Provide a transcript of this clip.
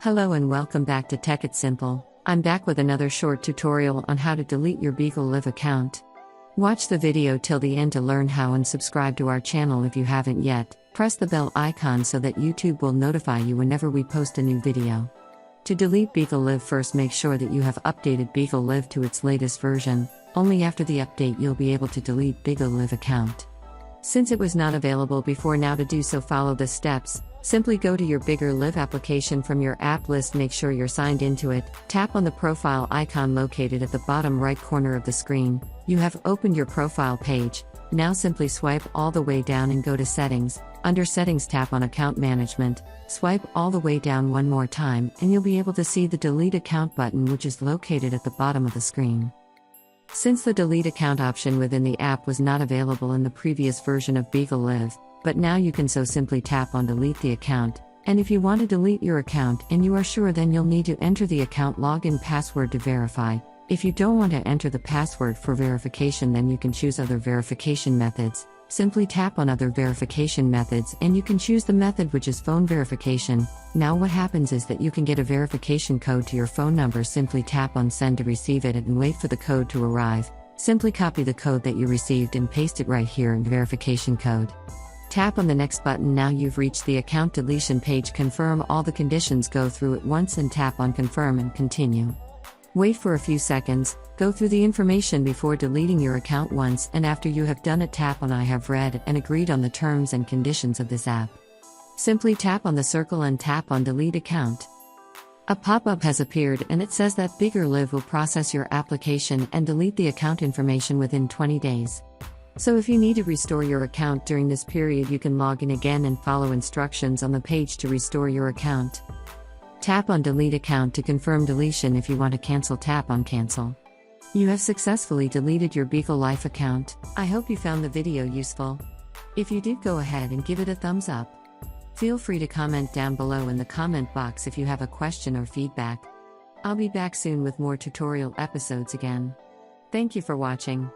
Hello and welcome back to Tech It Simple. I'm back with another short tutorial on how to delete your Beagle Live account. Watch the video till the end to learn how, and subscribe to our channel if you haven't yet. Press the bell icon so that YouTube will notify you whenever we post a new video. To delete Beagle Live, first make sure that you have updated Beagle Live to its latest version. Only after the update you'll be able to delete Beagle Live account. Since it was not available before, now to do so follow the steps. Simply go to your Beagle Live application from your app list, make sure you're signed into it, tap on the profile icon located at the bottom right corner of the screen. You have opened your profile page. Now simply swipe all the way down and go to Settings. Under Settings, tap on Account Management. Swipe all the way down one more time and you'll be able to see the Delete Account button, which is located at the bottom of the screen. Since the Delete Account option within the app was not available in the previous version of Beagle Live, but now you can simply tap on Delete the account. And if you want to delete your account and you are sure, then you'll need to enter the account login password to verify. If you don't want to enter the password for verification, then you can choose other verification methods. Simply tap on Other Verification Methods and you can choose the method which is phone verification. Now what happens is that you can get a verification code to your phone number. Simply tap on Send to receive it and wait for the code to arrive. Simply copy the code that you received and paste it right here in verification code. Tap on the Next button. Now you've reached the account deletion page. Confirm all the conditions, go through it once and tap on Confirm and Continue. Wait for a few seconds, go through the information before deleting your account once, and after you have done it, tap on I have read and agreed on the terms and conditions of this app. Simply tap on the circle and tap on Delete Account. A pop-up has appeared and it says that Beagle Live will process your application and delete the account information within 20 days. So if you need to restore your account during this period, you can log in again and follow instructions on the page to restore your account. Tap on Delete Account to confirm deletion. If you want to cancel, tap on Cancel. You have successfully deleted your Beagle Live account. I hope you found the video useful. If you did, go ahead and give it a thumbs up. Feel free to comment down below in the comment box if you have a question or feedback. I'll be back soon with more tutorial episodes again. Thank you for watching.